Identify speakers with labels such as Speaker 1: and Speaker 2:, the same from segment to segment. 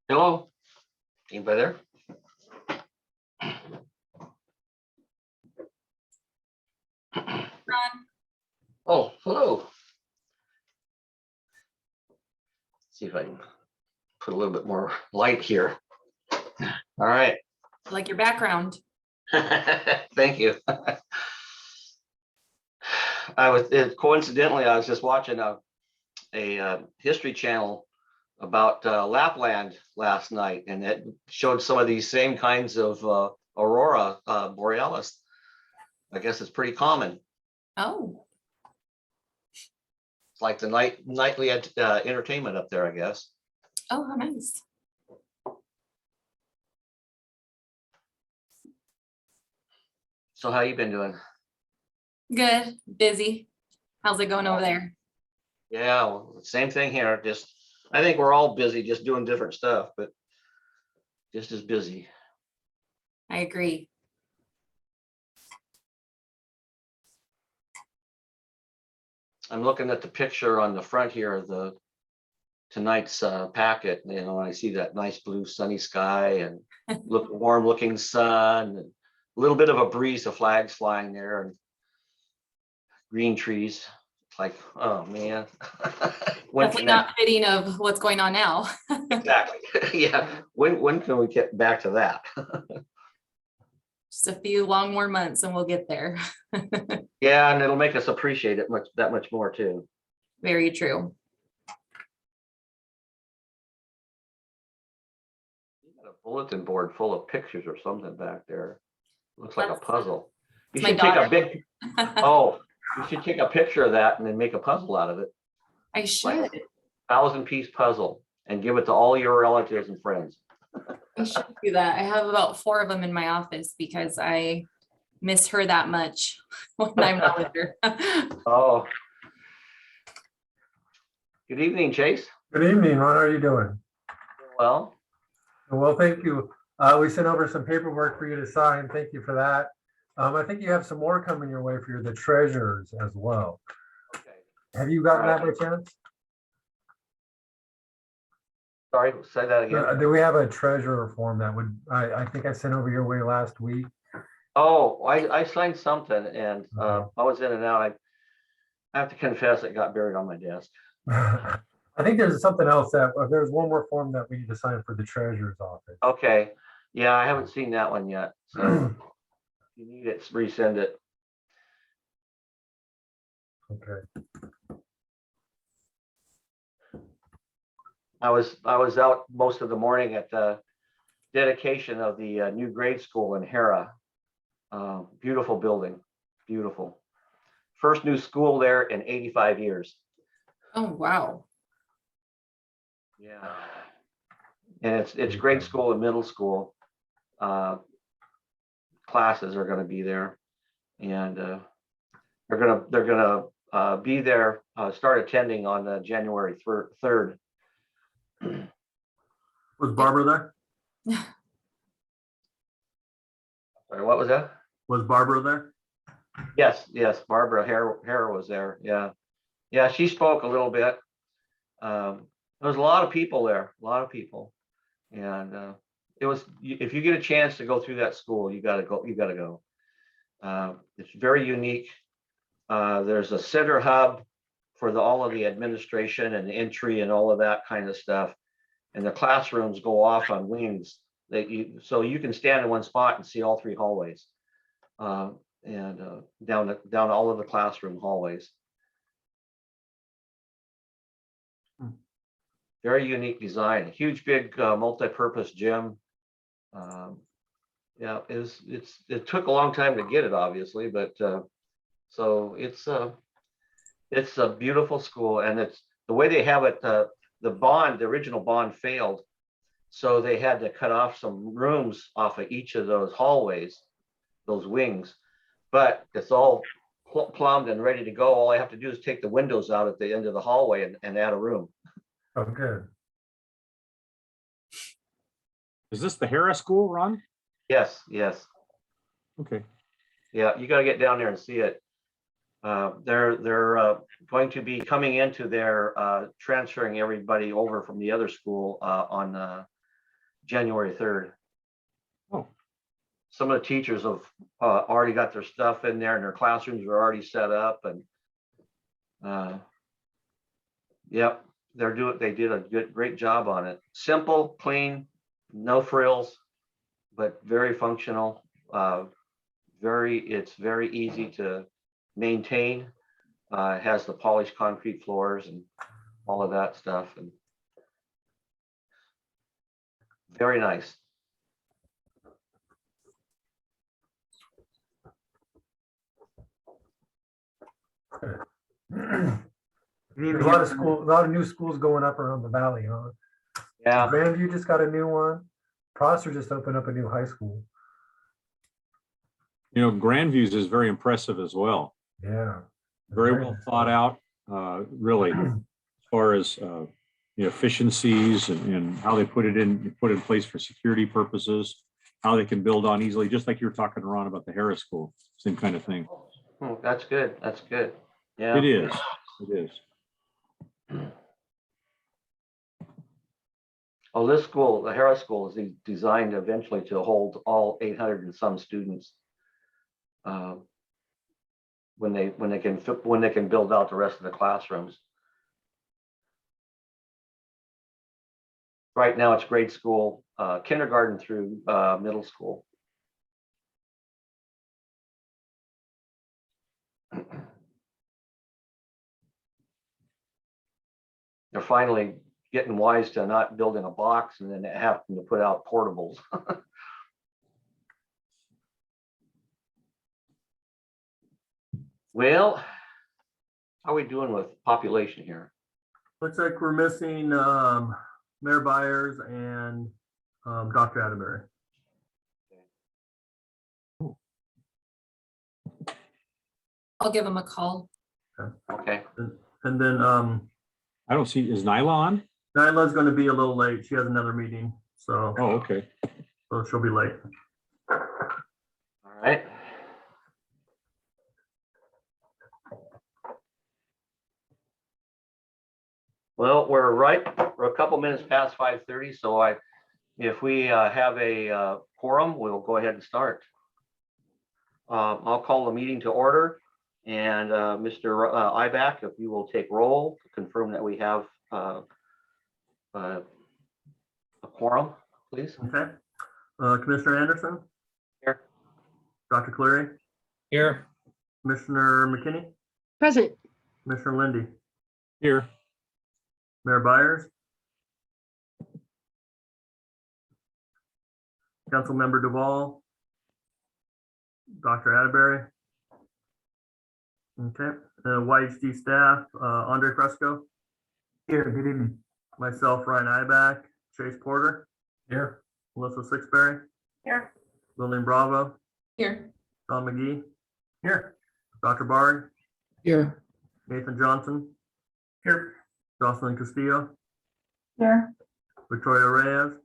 Speaker 1: Hello? Anybody there? Oh, hello. See if I can put a little bit more light here. All right.
Speaker 2: I like your background.
Speaker 1: Thank you. Coincidentally, I was just watching a History Channel about Lapland last night, and it showed some of these same kinds of aurora borealis. I guess it's pretty common.
Speaker 2: Oh,
Speaker 1: It's like the nightly entertainment up there, I guess.
Speaker 2: oh, how nice.
Speaker 1: So how you been doing?
Speaker 2: Good, busy. How's it going over there?
Speaker 1: Yeah, well, same thing here. Just I think we're all busy, just doing different stuff, but just as busy.
Speaker 2: I agree.
Speaker 1: I'm looking at the picture on the front here of the tonight's packet. You know, I see that nice blue sunny sky and look warm looking sun, and a little bit of a breeze, the flags flying there, and green trees. It's like, oh man. When
Speaker 2: Definitely
Speaker 1: can
Speaker 2: not
Speaker 1: that
Speaker 2: fitting of what's going on now.
Speaker 1: exactly? Yeah. When can we get back to that?
Speaker 2: Just a few long more months and we'll get there.
Speaker 1: Yeah, and it'll make us appreciate it that much more too.
Speaker 2: Very true.
Speaker 1: You got a bulletin board full of pictures or something back there. Looks like a puzzle. You
Speaker 2: my
Speaker 1: should take a
Speaker 2: daughter.
Speaker 1: big, oh, you should take a picture of that and then make a puzzle out of it.
Speaker 2: I
Speaker 1: Like
Speaker 2: should.
Speaker 1: 1,000-piece puzzle and give it to all your relatives and friends.
Speaker 2: I should do that. I have about 4 of them in my office because I miss her that much when I'm not with her.
Speaker 1: Oh. Good evening, Chase.
Speaker 3: Good evening. What are you doing?
Speaker 1: Well,
Speaker 3: Well, thank you. We sent over some paperwork for you to sign. Thank you for that. I think you have some more coming your way for the treasurers as well.
Speaker 1: okay.
Speaker 3: Have you gotten that by chance?
Speaker 1: Sorry, say that again.
Speaker 3: Do we have a treasurer form that would, I think I sent over your way last week.
Speaker 1: Oh, I signed something and I was in and out. I have to confess it got buried on my desk.
Speaker 3: I think there's something else that, there's one more form that we need to sign for the treasurer's office.
Speaker 1: Okay. Yeah, I haven't seen that one yet. So if you need it, resend it.
Speaker 3: Okay.
Speaker 1: I was out most of the morning at the dedication of the new grade school in Hera. Beautiful building, beautiful. First new school there in 85 years.
Speaker 2: Oh, wow.
Speaker 1: Yeah. And it's grade school and middle school. Classes are going to be there, and they're gonna be there. Start attending on January 3rd.
Speaker 3: Was Barbara there?
Speaker 1: Sorry, what was that?
Speaker 3: Was Barbara there?
Speaker 1: Yes, Barbara Hare was there. Yeah, she spoke a little bit. There was a lot of people there, and it was. If you get a chance to go through that school, you got to go. It's very unique. There's a center hub for all of the administration and the entry and all of that kind of stuff, and the classrooms go off on wings. So you can stand in one spot and see all 3 hallways, and down all of the classroom hallways. Very unique design. Huge, big, multi-purpose gym. Yeah, it took a long time to get it, obviously, but so it's a beautiful school, and it's the way they have it. The original bond failed, so they had to cut off some rooms off of each of those hallways, those wings, but it's all plumbed and ready to go. All I have to do is take the windows out at the end of the hallway and add a room.
Speaker 3: Oh, good.
Speaker 4: Is this the Hera School, Ron?
Speaker 1: Yes.
Speaker 4: Okay.
Speaker 1: Yeah, you got to get down there and see it. They're going to be coming into their transferring everybody over from the other school on January 3rd.
Speaker 4: Oh.
Speaker 1: Some of the teachers have already got their stuff in there, and their classrooms are already set up, and yep, they did a great job on it. Simple, clean, no frills, but very functional. It's very easy to maintain. It has the polished concrete floors and all of that stuff, and very nice.
Speaker 3: There's a lot of new schools going up around the valley, huh?
Speaker 1: Yeah,
Speaker 3: Grandview just got a new one. Prosser just opened up a new high school.
Speaker 4: You know, Grandviews is very impressive as well.
Speaker 3: Yeah.
Speaker 4: Very well thought out, really, as far as efficiencies and how they put in place for security purposes, how they can build on easily, just like you were talking to Ron about the Harris School, same kind of thing.
Speaker 1: that's good. That's good. Yeah,
Speaker 4: It is. It is.
Speaker 1: Oh, this school, the Harris School, is designed eventually to hold all 800 and some students. When they can build out the rest of the classrooms. Right now it's grade school, kindergarten through middle school. They're finally getting wise to not building a box and then having to put out portables. Well, how are we doing with population here?
Speaker 5: Looks like we're missing Mayor Byers and Dr. Atterbury.
Speaker 2: I'll give him a call.
Speaker 1: Okay.
Speaker 5: And then
Speaker 4: I don't see, is Nyla on?
Speaker 5: Nyla's going to be a little late. She has another meeting, so
Speaker 4: Oh, okay.
Speaker 5: she'll be late.
Speaker 1: All right. Well, we're a couple minutes past 5:30, so if we have a quorum, we'll go ahead and start. I'll call the meeting to order, and Mr. Ibach, if you will take roll to confirm that we have a quorum, please.
Speaker 5: Okay. Commissioner Anderson?
Speaker 1: Here.
Speaker 5: Dr. Cleary?
Speaker 6: Here.
Speaker 5: Commissioner McKinney?
Speaker 7: Present.
Speaker 5: Commissioner Lindy?
Speaker 4: Here.
Speaker 5: Mayor Byers? Councilmember Duvall? Dr. Atterbury? Okay. YHD staff, Andre Fresco?
Speaker 3: Here, good evening.
Speaker 5: Myself, Ryan Ibach, Chase Porter,
Speaker 3: Here.
Speaker 5: Melissa Sixberry,
Speaker 2: Here.
Speaker 5: Lillian Bravo,
Speaker 2: Here.
Speaker 5: Don McGee,
Speaker 3: Here.
Speaker 5: Dr. Bard,
Speaker 7: Here.
Speaker 5: Nathan Johnson,
Speaker 3: Here.
Speaker 5: Jocelyn Castillo,
Speaker 2: Here.
Speaker 5: Victoria Reyes.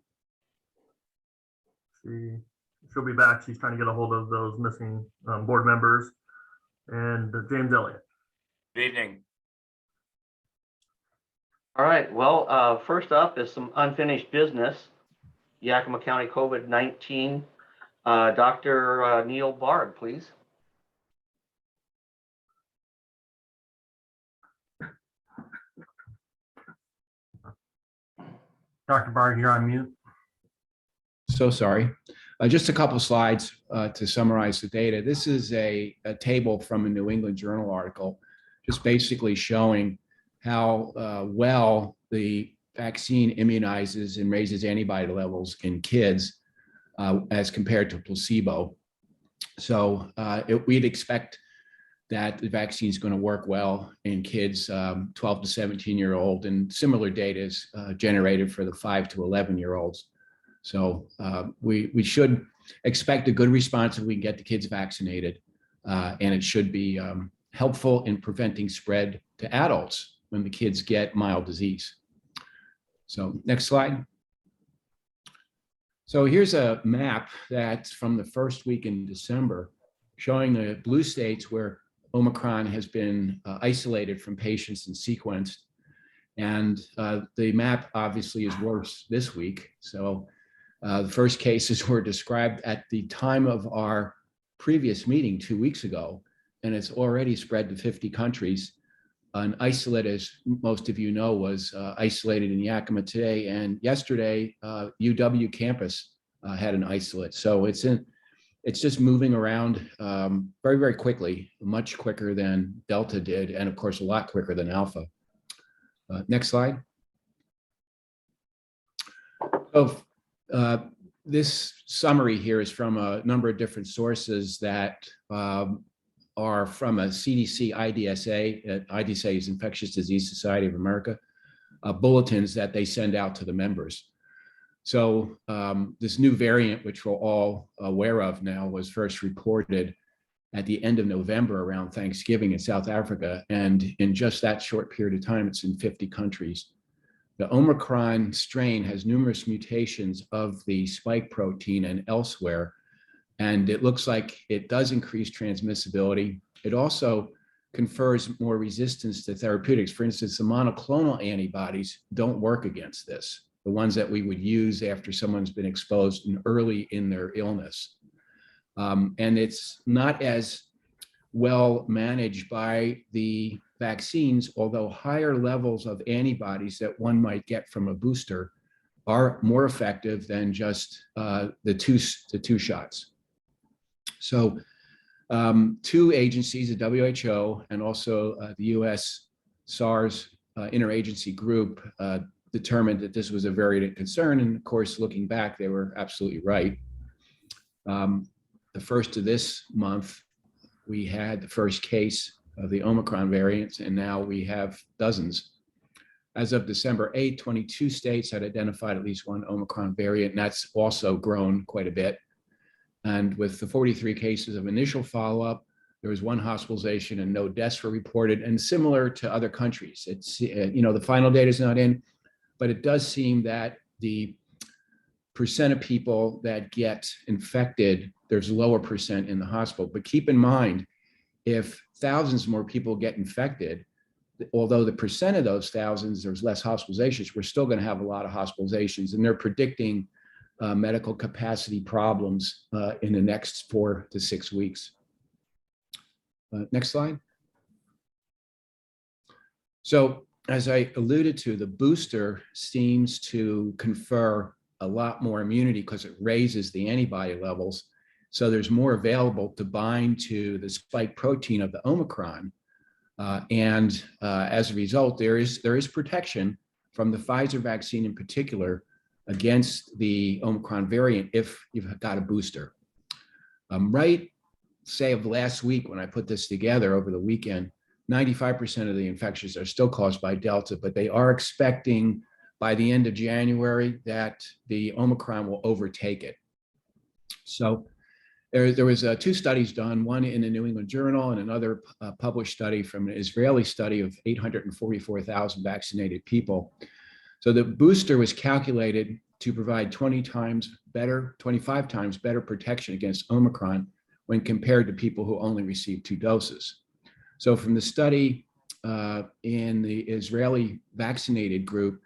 Speaker 5: She'll be back. She's trying to get a hold of those missing board members, and James Elliott.
Speaker 6: Good evening.
Speaker 1: All right, well, first up is some unfinished business. Yakima County COVID-19. Dr. Neil Bard, please.
Speaker 3: Dr. Bard, you're on mute.
Speaker 8: So sorry. Just a couple slides to summarize the data. This is a table from a New England Journal article, just basically showing how well the vaccine immunizes and raises antibody levels in kids as compared to placebo. So we'd expect that the vaccine is going to work well in kids 12 to 17-year-old, and similar data is generated for the 5 to 11-year-olds. So we should expect a good response if we can get the kids vaccinated, and it should be helpful in preventing spread to adults when the kids get mild disease. So next slide. So here's a map that's from the first week in December, showing the blue states where Omicron has been isolated from patients and sequenced. And the map obviously is worse this week. So the first cases were described at the time of our previous meeting 2 weeks ago, and it's already spread to 50 countries. An isolate, as most of you know, was isolated in Yakima today, and yesterday UW campus had an isolate. So it's just moving around very, very quickly, much quicker than Delta did, and of course a lot quicker than Alpha. Next slide. So this summary here is from a number of different sources that are from a CDC IDSA. IDSA is Infectious Disease Society of America, bulletins that they send out to the members. So this new variant, which we're all aware of now, was first reported at the end of November around Thanksgiving in South Africa. And in just that short period of time, it's in 50 countries. The Omicron strain has numerous mutations of the spike protein and elsewhere. And it looks like it does increase transmissibility. It also confers more resistance to therapeutics. For instance, the monoclonal antibodies don't work against this, the ones that we would use after someone's been exposed and early in their illness. And it's not as well managed by the vaccines, although higher levels of antibodies that one might get from a booster are more effective than just the two shots. So two agencies, the WHO and also the US SARS interagency group, determined that this was a variant of concern. And of course, looking back, they were absolutely right. The first of this month, we had the first case of the Omicron variants, and now we have dozens. As of December 8th, 22 states had identified at least one Omicron variant, and that's also grown quite a bit. And with the 43 cases of initial follow-up, there was one hospitalization and no deaths were reported, and similar to other countries. It's, the final data is not in, but it does seem that the percent of people that get infected, there's lower percent in the hospital. But keep in mind, if thousands more people get infected, although the percent of those thousands, there's less hospitalizations, we're still going to have a lot of hospitalizations. And they're predicting medical capacity problems in the next 4 to 6 weeks. Next slide. So as I alluded to, the booster seems to confer a lot more immunity because it raises the antibody levels. So there's more available to bind to the spike protein of the Omicron. And as a result, there is protection from the Pfizer vaccine in particular against the Omicron variant if you've got a booster. Right, say of last week when I put this together over the weekend, 95% of the infections are still caused by Delta, but they are expecting by the end of January that the Omicron will overtake it. So there was 2 studies done, one in the New England Journal and another published study from an Israeli study of 844,000 vaccinated people. So the booster was calculated to provide 25 times better protection against Omicron when compared to people who only received 2 doses. So from the study in the Israeli vaccinated group,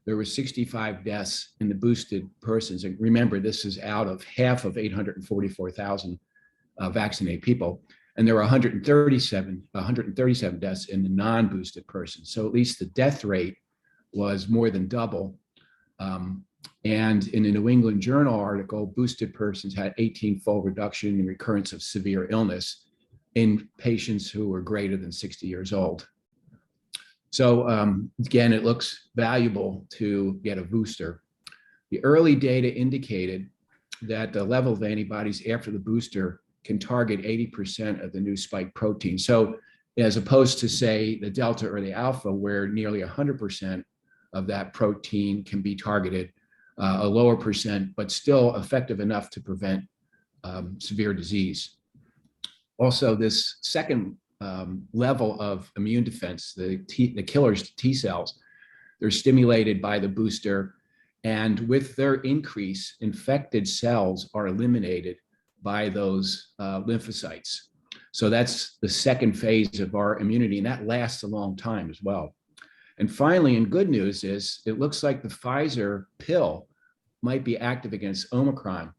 Speaker 8: there were 65 deaths in the boosted persons. And remember, this is out of half of 844,000 vaccinated people. And there were 137 deaths in the non-boosted persons. So at least the death rate was more than double. And in the New England Journal article, boosted persons had 18-fold reduction in recurrence of severe illness in patients who were greater than 60 years old. So again, it looks valuable to get a booster. The early data indicated that the level of antibodies after the booster can target 80% of the new spike protein. So as opposed to say the Delta or the Alpha, where nearly 100% of that protein can be targeted, a lower percent, but still effective enough to prevent severe disease. Also, this second level of immune defense, the killers T cells, they're stimulated by the booster, and with their increase, infected cells are eliminated by those lymphocytes. So that's the second phase of our immunity, and that lasts a long time as well. And finally, and good news is, it looks like the Pfizer pill might be active against Omicron.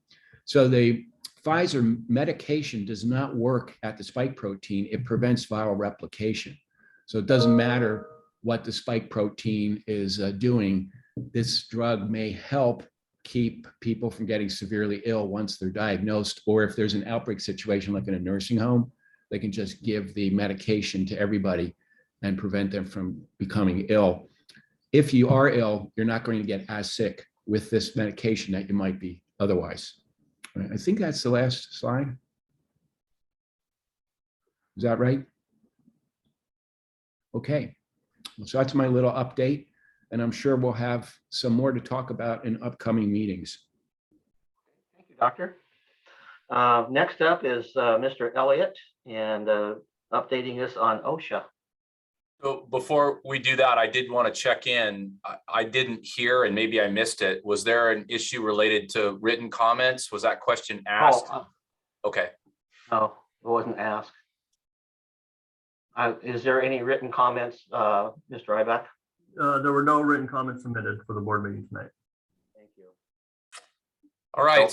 Speaker 8: So the Pfizer medication does not work at the spike protein. It prevents viral replication. So it doesn't matter what the spike protein is doing. This drug may help keep people from getting severely ill once they're diagnosed, or if there's an outbreak situation like in a nursing home, they can just give the medication to everybody and prevent them from becoming ill. If you are ill, you're not going to get as sick with this medication that you might be otherwise. I think that's the last slide. Is that right? Okay, so that's my little update, and I'm sure we'll have some more to talk about in upcoming meetings.
Speaker 1: Thank you, Doctor. Next up is Mr. Elliott, and updating us on OSHA.
Speaker 6: So before we do that, I did want to check in. I didn't hear, and maybe I missed it. Was there an issue related to written comments? Was that question asked? Okay.
Speaker 1: No, it wasn't asked. Is there any written comments, Mr. Ryback?
Speaker 5: There were no written comments submitted for the board meeting tonight.
Speaker 1: Thank you.
Speaker 6: All right.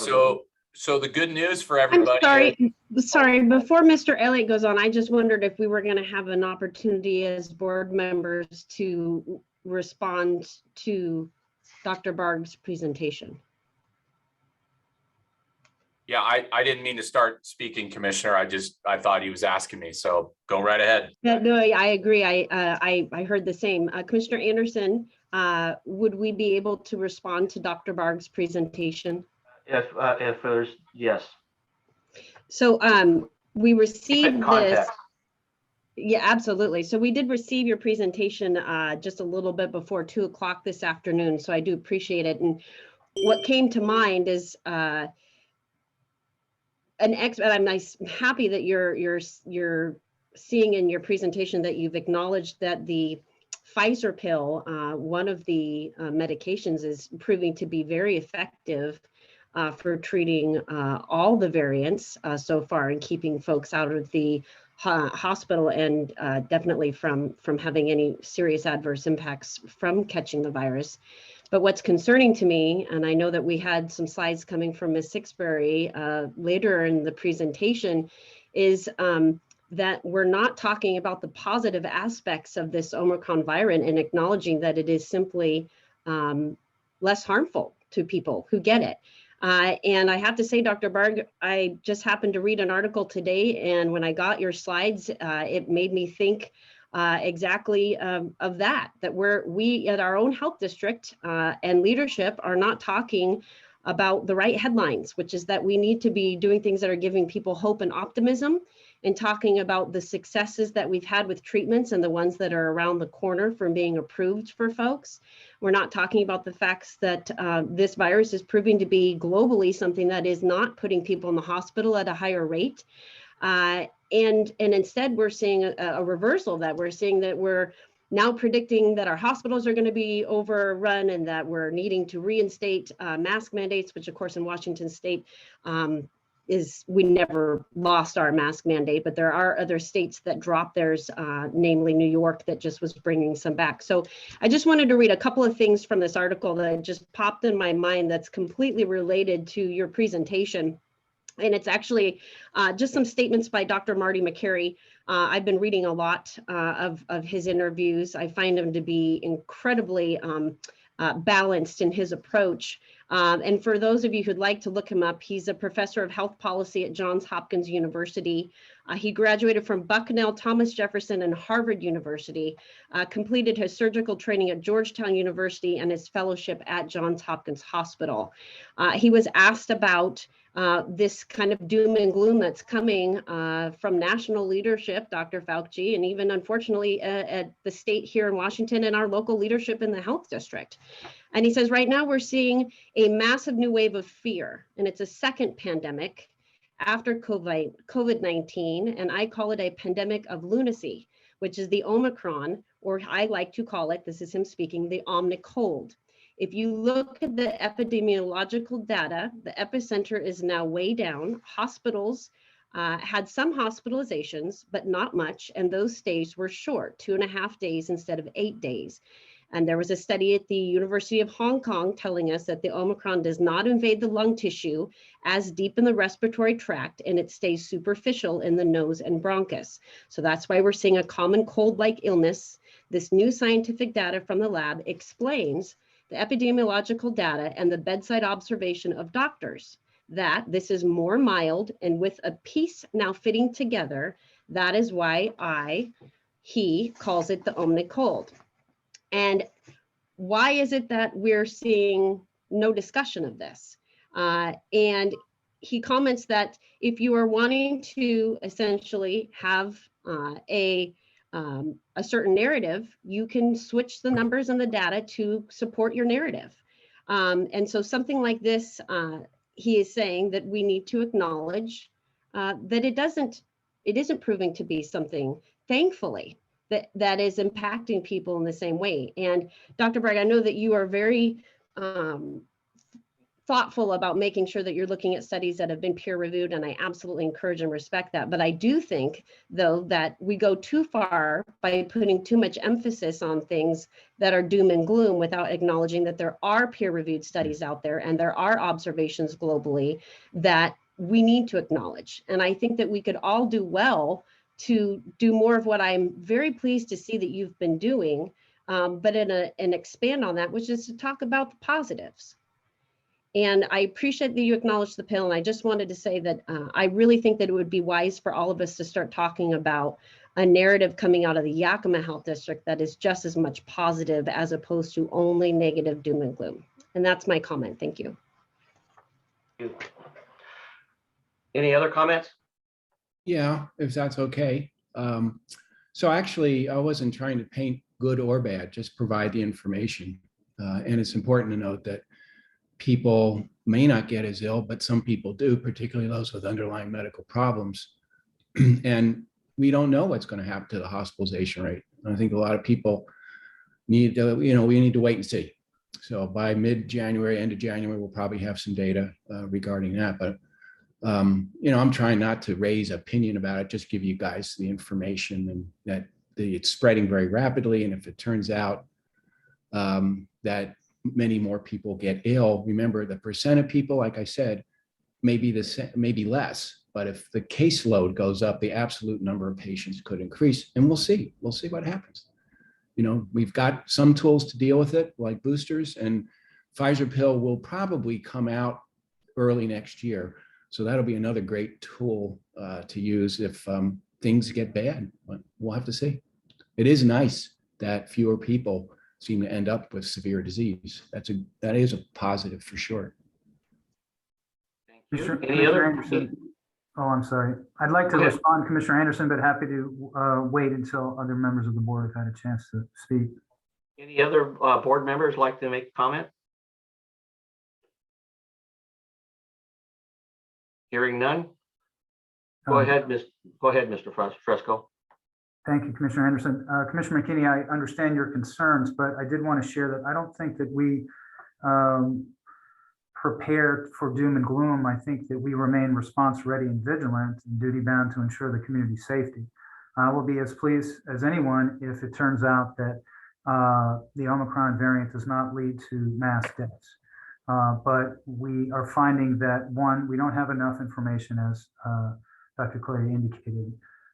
Speaker 6: So the good news for
Speaker 7: I'm
Speaker 6: everybody.
Speaker 7: sorry, before Mr. Elliott goes on, I just wondered if we were going to have an opportunity as board members to respond to Dr. Barg's presentation.
Speaker 6: Yeah, I didn't mean to start speaking, Commissioner. I thought he was asking me. So go right ahead.
Speaker 7: No, I agree. I heard the same. Commissioner Anderson, would we be able to respond to Dr. Barg's presentation?
Speaker 1: If there's, yes.
Speaker 7: So we received this.
Speaker 1: Context.
Speaker 7: Yeah, absolutely. So we did receive your presentation just a little bit before 2 o'clock this afternoon. So I do appreciate it. And what came to mind is I'm happy that you're seeing in your presentation that you've acknowledged that the Pfizer pill, one of the medications, is proving to be very effective for treating all the variants so far and keeping folks out of the hospital and definitely from having any serious adverse impacts from catching the virus. But what's concerning to me, and I know that we had some slides coming from Ms. Sixbury later in the presentation, is that we're not talking about the positive aspects of this Omicron variant and acknowledging that it is simply less harmful to people who get it. And I have to say, Dr. Barg, I just happened to read an article today, and when I got your slides, it made me think exactly of that we at our own health district and leadership are not talking about the right headlines, which is that we need to be doing things that are giving people hope and optimism, and talking about the successes that we've had with treatments and the ones that are around the corner from being approved for folks. We're not talking about the facts that this virus is proving to be globally something that is not putting people in the hospital at a higher rate. And instead, we're seeing a reversal of that. We're seeing that we're now predicting that our hospitals are going to be overrun and that we're needing to reinstate mask mandates, which of course in Washington state we never lost our mask mandate, but there are other states that dropped theirs, namely New York, that just was bringing some back. So I just wanted to read a couple of things from this article that just popped in my mind that's completely related to your presentation. And it's actually just some statements by Dr. Marty McCary. I've been reading a lot of his interviews. I find him to be incredibly balanced in his approach. And for those of you who'd like to look him up, he's a professor of health policy at Johns Hopkins University. He graduated from Bucknell, Thomas Jefferson, and Harvard University, completed his surgical training at Georgetown University and his fellowship at Johns Hopkins Hospital. He was asked about this kind of doom and gloom that's coming from national leadership, Dr. Fauci, and even unfortunately at the state here in Washington and our local leadership in the health district. And he says, right now we're seeing a massive new wave of fear, and it's a second pandemic after COVID-19, and I call it a pandemic of lunacy, which is the Omicron, or I like to call it, this is him speaking, the Omnicold. If you look at the epidemiological data, the epicenter is now way down. Hospitals had some hospitalizations, but not much. And those stays were short, 2.5 days instead of 8 days. And there was a study at the University of Hong Kong telling us that the Omicron does not invade the lung tissue as deep in the respiratory tract, and it stays superficial in the nose and bronchus. So that's why we're seeing a common cold-like illness. This new scientific data from the lab explains the epidemiological data and the bedside observation of doctors that this is more mild, and with a piece now fitting together, that is why he calls it the Omni cold. And why is it that we're seeing no discussion of this? And he comments that if you are wanting to essentially have a certain narrative, you can switch the numbers and the data to support your narrative. And so something like this, he is saying that we need to acknowledge that it isn't proving to be something, thankfully, that is impacting people in the same way. And Dr. Bragg, I know that you are very thoughtful about making sure that you're looking at studies that have been peer reviewed, and I absolutely encourage and respect that. But I do think, though, that we go too far by putting too much emphasis on things that are doom and gloom without acknowledging that there are peer reviewed studies out there and there are observations globally that we need to acknowledge. And I think that we could all do well to do more of what I'm very pleased to see that you've been doing, but and expand on that, which is to talk about the positives. And I appreciate that you acknowledge the pill. And I just wanted to say that I really think that it would be wise for all of us to start talking about a narrative coming out of the Yakima Health District that is just as much positive as opposed to only negative doom and gloom. And that's my comment. Thank you.
Speaker 1: Any other comments?
Speaker 8: Yeah, if that's okay. So actually, I wasn't trying to paint good or bad, just provide the information. And it's important to note that people may not get as ill, but some people do, particularly those with underlying medical problems. And we don't know what's going to happen to the hospitalization rate. I think a lot of people need to, we need to wait and see. So by mid-January, end of January, we'll probably have some data regarding that. But I'm trying not to raise opinion about it, just give you guys the information, and that it's spreading very rapidly. And if it turns out that many more people get ill, remember the percent of people, like I said, maybe less. But if the caseload goes up, the absolute number of patients could increase, and we'll see what happens. We've got some tools to deal with it, like boosters, and Pfizer pill will probably come out early next year. So that'll be another great tool to use if things get bad. But we'll have to see. It is nice that fewer people seem to end up with severe disease. That is a positive for sure.
Speaker 1: Any other?
Speaker 9: Anderson. Oh, I'm sorry. I'd like to respond, Commissioner Anderson, but happy to wait until other members of the board have had a chance to speak.
Speaker 1: Any other board members like to make a comment? Hearing none. Go ahead, Mr. Fresco.
Speaker 9: Thank you, Commissioner Anderson. Commissioner McKinney, I understand your concerns, but I did want to share that I don't think that we prepared for doom and gloom. I think that we remain response ready and vigilant and duty bound to ensure the community safety. I will be as pleased as anyone if it turns out that the Omicron variant does not lead to mass deaths. But we are finding that, one, we don't have enough information, as Dr. Clary indicated.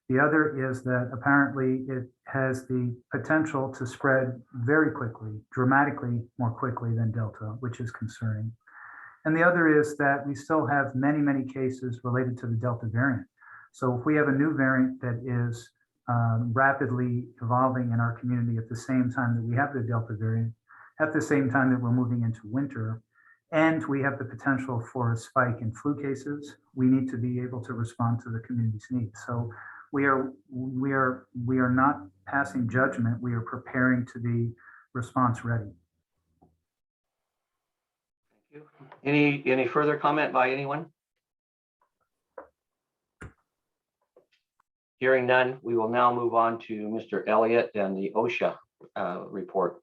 Speaker 9: The other is that apparently it has the potential to spread very quickly, dramatically more quickly than Delta, which is concerning. And the other is that we still have many, many cases related to the Delta variant. So if we have a new variant that is rapidly evolving in our community at the same time that we have the Delta variant, at the same time that we're moving into winter, and we have the potential for a spike in flu cases, we need to be able to respond to the community's needs. So we are not passing judgment. We are preparing to be response ready.
Speaker 1: Thank you. Any further comment by anyone? Hearing none, we will now move on to Mr. Elliott and the OSHA report.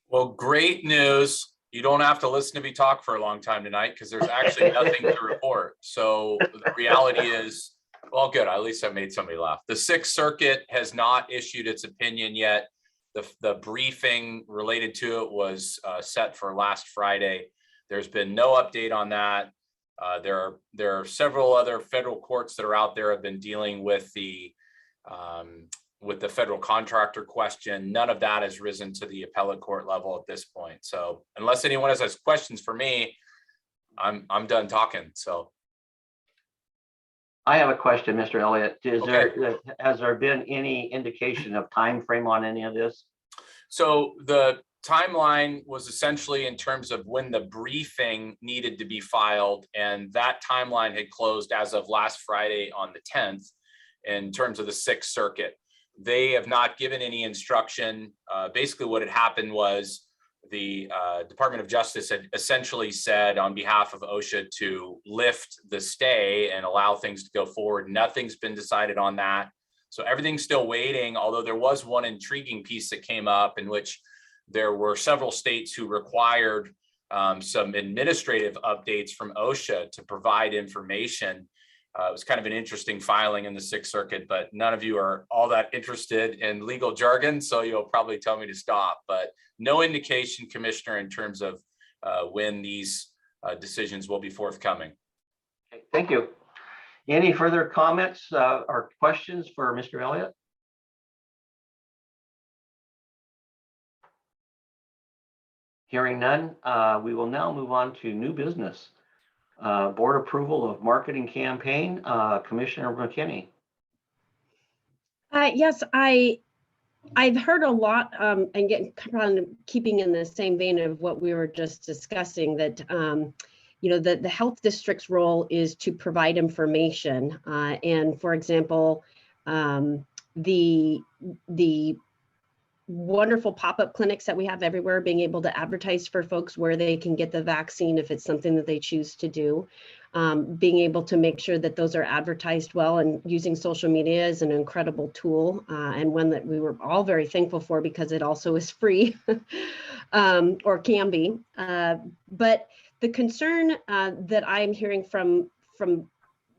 Speaker 6: Well, great news. You don't have to listen to me talk for a long time tonight because there's actually nothing to report. So the reality is Well, good. At least I made somebody laugh. The Sixth Circuit has not issued its opinion yet. The briefing related to it was set for last Friday. There's been no update on that. There are several other federal courts that are out there have been dealing with the federal contractor question. None of that has risen to the appellate court level at this point. So unless anyone has questions for me, I'm done talking. So.
Speaker 1: I have a question, Mr. Elliott. Has there been any indication of time frame on any of this?
Speaker 6: So the timeline was essentially in terms of when the briefing needed to be filed, and that timeline had closed as of last Friday on the 10th in terms of the Sixth Circuit. They have not given any instruction. Basically what had happened was the Department of Justice had essentially said on behalf of OSHA to lift the stay and allow things to go forward. Nothing's been decided on that. So everything's still waiting, although there was one intriguing piece that came up in which there were several states who required some administrative updates from OSHA to provide information. It was kind of an interesting filing in the Sixth Circuit, but none of you are all that interested in legal jargon, so you'll probably tell me to stop. But no indication, Commissioner, in terms of when these decisions will be forthcoming.
Speaker 1: Okay, thank you. Any further comments or questions for Mr. Elliott? Hearing none, we will now move on to new business. Board approval of marketing campaign, Commissioner McKinney.
Speaker 7: Yes, I've heard a lot, and kind of keeping in the same vein of what we were just discussing, that the health district's role is to provide information, and for example, the wonderful pop-up clinics that we have everywhere, being able to advertise for folks where they can get the vaccine if it's something that they choose to do, being able to make sure that those are advertised well, and using social media is an incredible tool, and one that we were all very thankful for because it also is free, or can be. But the concern that I'm hearing from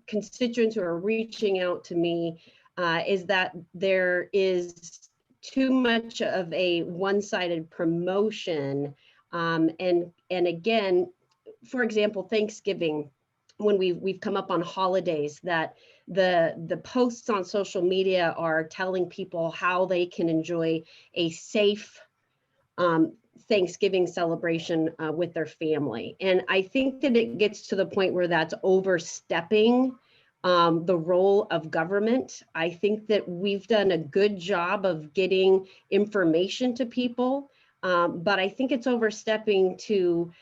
Speaker 7: constituents who are reaching out to me is that there is too much of a one-sided promotion, and again, for example, Thanksgiving, when we've come up on holidays, that the posts on social media are telling people how they can enjoy a safe Thanksgiving celebration with their family. And I think that it gets to the point where that's overstepping the role of government. I think that we've done a good job of getting information to people, but I think it's overstepping to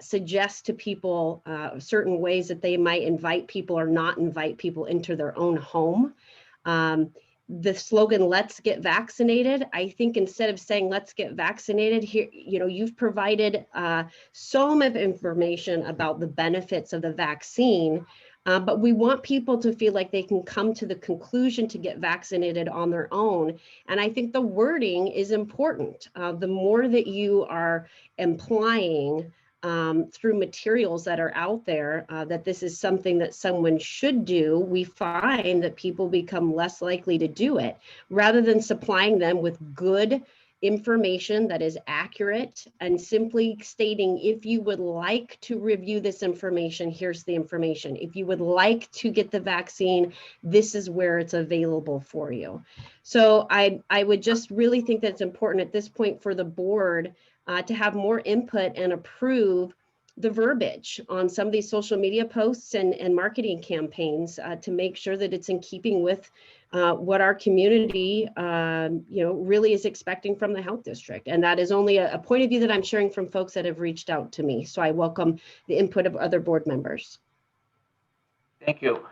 Speaker 7: suggest to people certain ways that they might invite people or not invite people into their own home. The slogan, "Let's get vaccinated," I think instead of saying "let's get vaccinated," here, you've provided so much information about the benefits of the vaccine. But we want people to feel like they can come to the conclusion to get vaccinated on their own. And I think the wording is important. The more that you are implying through materials that are out there that this is something that someone should do, we find that people become less likely to do it, rather than supplying them with good information that is accurate and simply stating, if you would like to review this information, here's the information. If you would like to get the vaccine, this is where it's available for you. So I would just really think that it's important at this point for the board to have more input and approve the verbiage on some of these social media posts and marketing campaigns to make sure that it's in keeping with what our community, really is expecting from the health district. And that is only a point of view that I'm sharing from folks that have reached out to me. So I welcome the input of other board members.
Speaker 1: Thank you.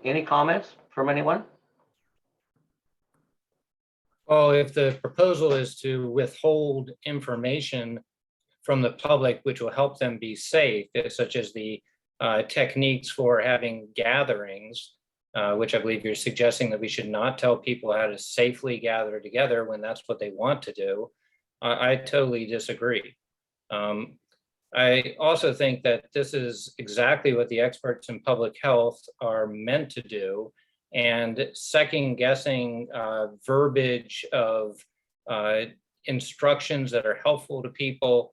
Speaker 1: Any comments from anyone?
Speaker 10: Well, if the proposal is to withhold information from the public, which will help them be safe, such as the techniques for having gatherings, which I believe you're suggesting that we should not tell people how to safely gather together when that's what they want to do, I totally disagree. I also think that this is exactly what the experts in public health are meant to do. And second guessing verbiage of instructions that are helpful to people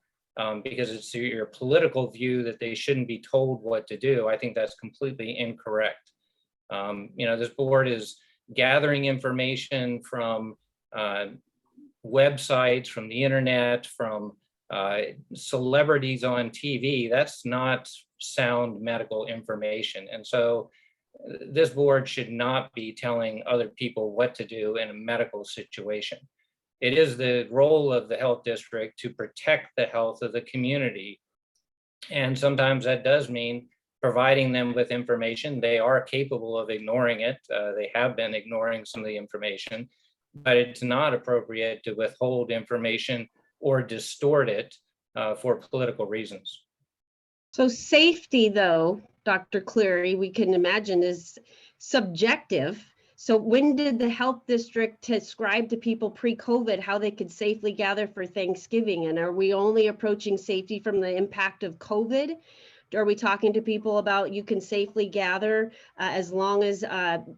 Speaker 10: because it's your political view that they shouldn't be told what to do, I think that's completely incorrect. This board is gathering information from websites, from the internet, from celebrities on TV. That's not sound medical information. And so this board should not be telling other people what to do in a medical situation. It is the role of the health district to protect the health of the community. And sometimes that does mean providing them with information. They are capable of ignoring it. They have been ignoring some of the information, but it's not appropriate to withhold information or distort it for political reasons.
Speaker 7: So safety, though, Dr. Cleary, we can imagine is subjective. So when did the health district describe to people pre-COVID how they could safely gather for Thanksgiving? And are we only approaching safety from the impact of COVID? Are we talking to people about you can safely gather as long as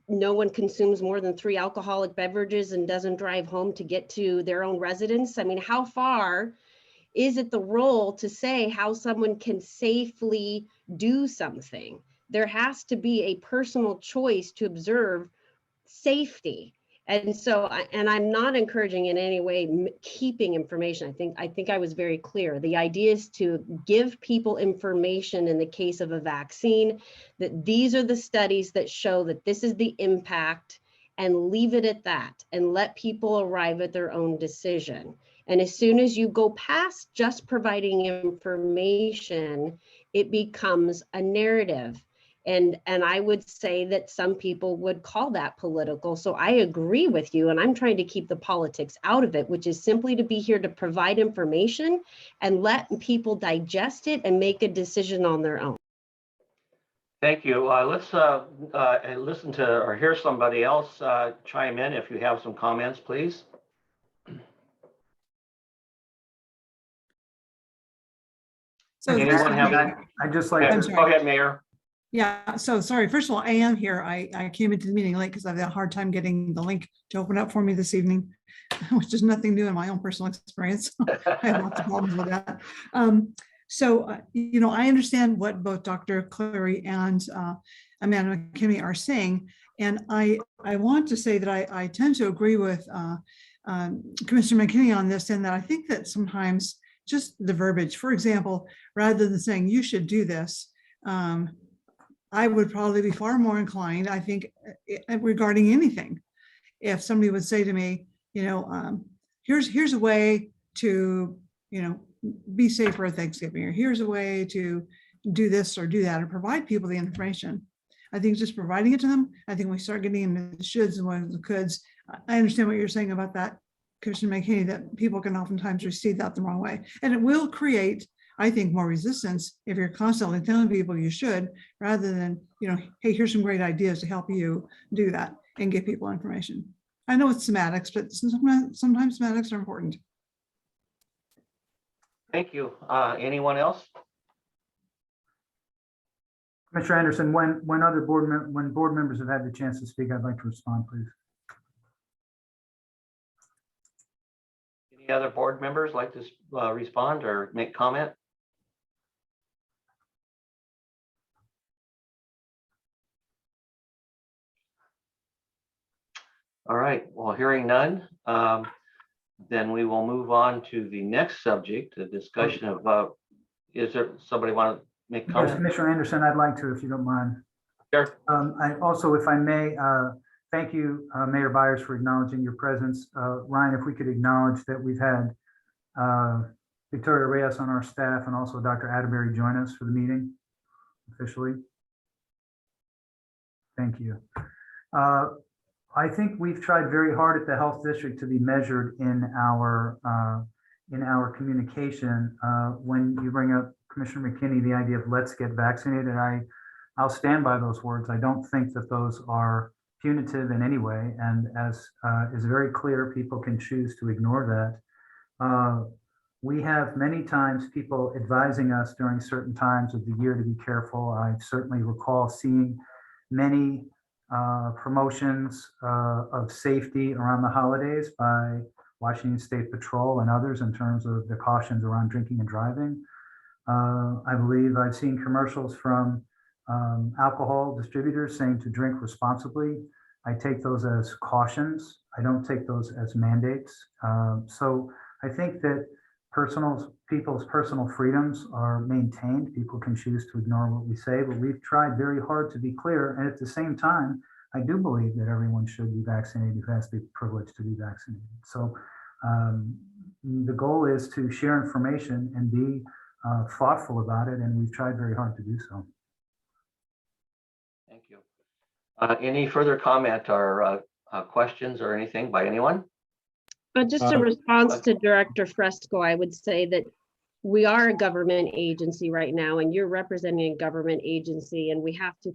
Speaker 7: no one consumes more than 3 alcoholic beverages and doesn't drive home to get to their own residence? I mean, how far is it the role to say how someone can safely do something? There has to be a personal choice to observe safety. And so, and I'm not encouraging in any way keeping information. I think I was very clear. The idea is to give people information in the case of a vaccine, that these are the studies that show that this is the impact, and leave it at that and let people arrive at their own decision. And as soon as you go past just providing information, it becomes a narrative. And I would say that some people would call that political. So I agree with you, and I'm trying to keep the politics out of it, which is simply to be here to provide information and let people digest it and make a decision on their own.
Speaker 1: Thank you. Let's listen to or hear somebody else chime in. If you have some comments, please.
Speaker 11: So
Speaker 1: Anyone have that?
Speaker 9: I'd just like to,
Speaker 1: Go ahead, Mayor.
Speaker 11: Yeah, so sorry. First of all, I am here. I came into the meeting late because I've had a hard time getting the link to open up for me this evening, which is nothing new in my own personal experience. I have lots of problems with that. I understand what both Dr. Cleary and Amanda McKinney are saying. And I want to say that I tend to agree with Commissioner McKinney on this, and that I think that sometimes just the verbiage, for example, rather than saying you should do this, I would probably be far more inclined, I think, regarding anything. If somebody would say to me, here's a way to, be safer at Thanksgiving, or here's a way to do this or do that, or provide people the information. I think just providing it to them, I think we start getting into the shoulds and the coulds. I understand what you're saying about that, Commissioner McKinney, that people can oftentimes receive that the wrong way. And it will create, I think, more resistance if you're constantly telling people you should, rather than, hey, here's some great ideas to help you do that and give people information. I know it's semantics, but sometimes semantics are important.
Speaker 1: Thank you. Anyone else?
Speaker 9: Commissioner Anderson, when board members have had the chance to speak, I'd like to respond, please.
Speaker 1: Any other board members like to respond or make comment? All right, well, hearing none, then we will move on to the next subject, the discussion of, is there somebody want to make
Speaker 9: Yes,
Speaker 1: comment?
Speaker 9: Commissioner Anderson, I'd like to, if you don't mind.
Speaker 1: Sure.
Speaker 9: I also, if I may, thank you, Mayor Byers, for acknowledging your presence. Ryan, if we could acknowledge that we've had Victoria Reyes on our staff and also Dr. Atterbury join us for the meeting officially. Thank you. I think we've tried very hard at the health district to be measured in our communication. When you bring up, Commissioner McKinney, the idea of let's get vaccinated, I'll stand by those words. I don't think that those are punitive in any way. And as is very clear, people can choose to ignore that. We have many times people advising us during certain times of the year to be careful. I certainly recall seeing many promotions of safety around the holidays by Washington State Patrol and others in terms of the cautions around drinking and driving. I believe I've seen commercials from alcohol distributors saying to drink responsibly. I take those as cautions. I don't take those as mandates. So I think that people's personal freedoms are maintained. People can choose to ignore what we say, but we've tried very hard to be clear. And at the same time, I do believe that everyone should be vaccinated who has the privilege to be vaccinated. So the goal is to share information and be thoughtful about it, and we've tried very hard to do so.
Speaker 1: Thank you. Any further comment or questions or anything by anyone?
Speaker 7: Just a response to Director Fresco, I would say that we are a government agency right now, and you're representing a government agency, and we have to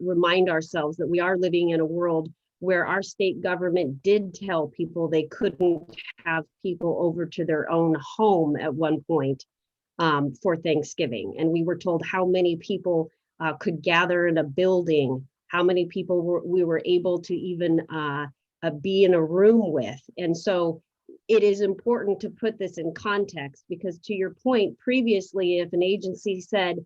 Speaker 7: remind ourselves that we are living in a world where our state government did tell people they couldn't have people over to their own home at one point for Thanksgiving. And we were told how many people could gather in a building, how many people we were able to even be in a room with. And so it is important to put this in context, because to your point, previously, if an agency said,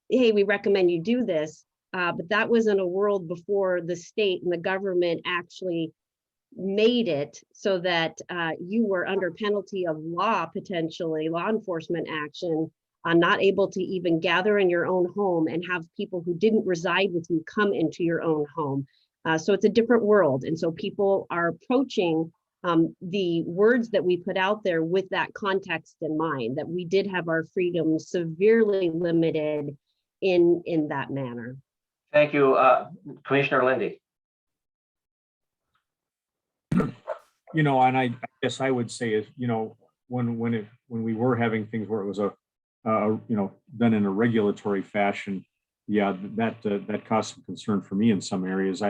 Speaker 7: hey, we recommend you do this, but that was in a world before the state and the government actually made it so that you were under penalty of law, potentially law enforcement action, not able to even gather in your own home and have people who didn't reside with you come into your own home. So it's a different world. And so people are approaching the words that we put out there with that context in mind, that we did have our freedom severely limited in that manner.
Speaker 1: Thank you, Commissioner Lindy.
Speaker 4: And I guess I would say is, when we were having things where it was done in a regulatory fashion, yeah, that caused some concern for me in some areas.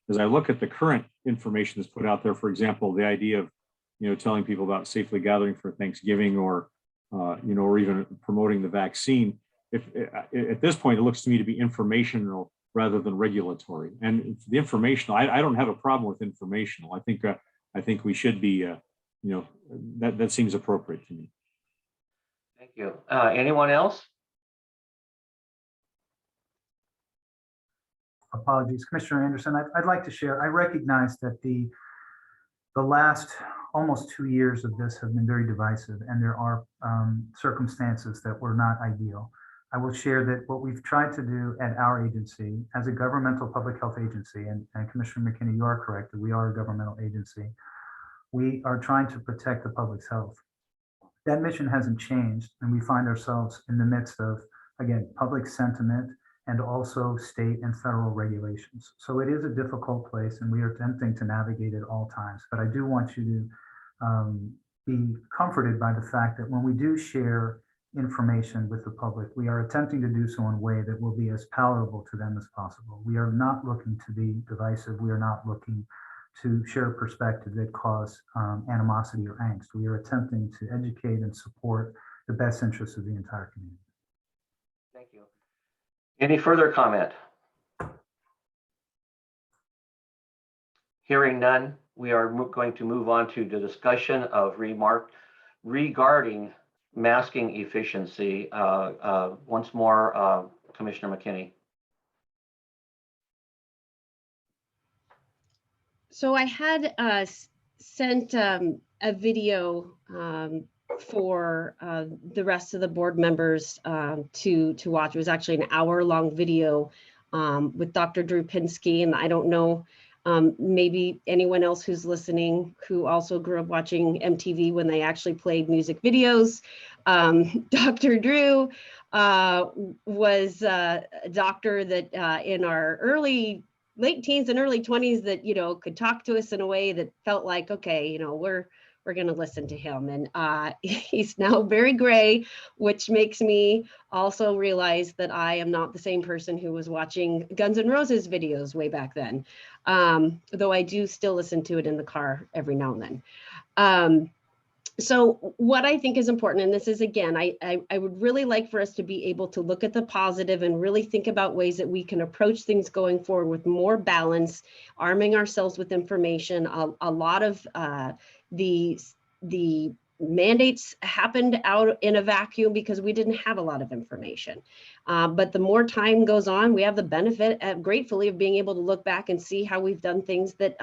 Speaker 4: As I look at the current information that's put out there, for example, the idea of, telling people about safely gathering for Thanksgiving, or even promoting the vaccine, if at this point, it looks to me to be informational rather than regulatory. And the informational, I don't have a problem with informational. I think we should be, that seems appropriate to me.
Speaker 1: Thank you. Anyone else?
Speaker 9: Apologies, Commissioner Anderson. I'd like to share. I recognize that the last almost 2 years of this have been very divisive, and there are circumstances that were not ideal. I will share that what we've tried to do at our agency as a governmental public health agency, and Commissioner McKinney, you are correct that we are a governmental agency. We are trying to protect the public's health. That mission hasn't changed, and we find ourselves in the midst of, again, public sentiment and also state and federal regulations. So it is a difficult place, and we are attempting to navigate at all times. But I do want you to be comforted by the fact that when we do share information with the public, we are attempting to do so in a way that will be as palatable to them as possible. We are not looking to be divisive. We are not looking to share a perspective that cause animosity or angst. We are attempting to educate and support the best interests of the entire community.
Speaker 1: Thank you. Any further comment? Hearing none, we are going to move on to the discussion of Remark regarding masking efficiency. Once more, Commissioner McKinney.
Speaker 7: So I had sent a video for the rest of the board members to watch. It was actually an hour-long video with Dr. Drew Pinsky, and I don't know, maybe anyone else who's listening who also grew up watching MTV when they actually played music videos. Dr. Drew was a doctor that in our late teens and early 20s that, could talk to us in a way that felt like, okay, we're going to listen to him. And he's now very gray, which makes me also realize that I am not the same person who was watching Guns N' Roses videos way back then. Though I do still listen to it in the car every now and then. So what I think is important, and this is again, I would really like for us to be able to look at the positive and really think about ways that we can approach things going forward with more balance, arming ourselves with information. A lot of the mandates happened out in a vacuum because we didn't have a lot of information. But the more time goes on, we have the benefit, gratefully, of being able to look back and see how we've done things that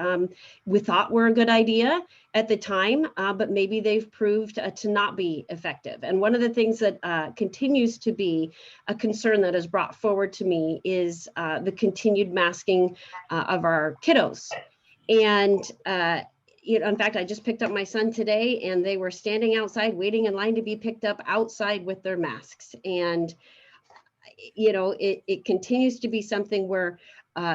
Speaker 7: we thought were a good idea at the time, but maybe they've proved to not be effective. And one of the things that continues to be a concern that is brought forward to me is the continued masking of our kiddos. And in fact, I just picked up my son today and they were standing outside waiting in line to be picked up outside with their masks. And, it continues to be something where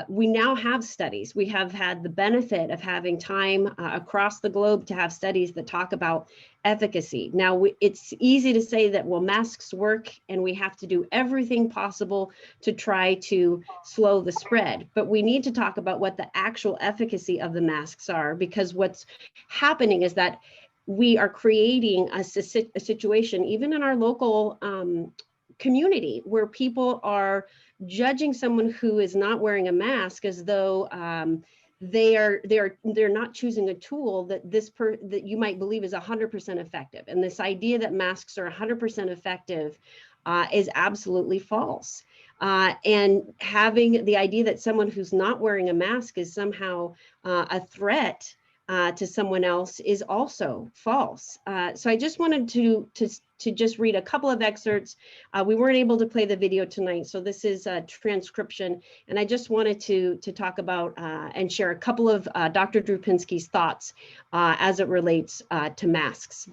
Speaker 7: we now have studies. We have had the benefit of having time across the globe to have studies that talk about efficacy. Now, it's easy to say that, well, masks work and we have to do everything possible to try to slow the spread. But we need to talk about what the actual efficacy of the masks are, because what's happening is that we are creating a situation, even in our local community, where people are judging someone who is not wearing a mask as though they're not choosing a tool that that you might believe is 100% effective. And this idea that masks are 100% effective is absolutely false. And having the idea that someone who's not wearing a mask is somehow a threat to someone else is also false. So I just wanted to just read a couple of excerpts. We weren't able to play the video tonight, so this is a transcription. And I just wanted to talk about and share a couple of Dr. Drupinski's thoughts as it relates to masks.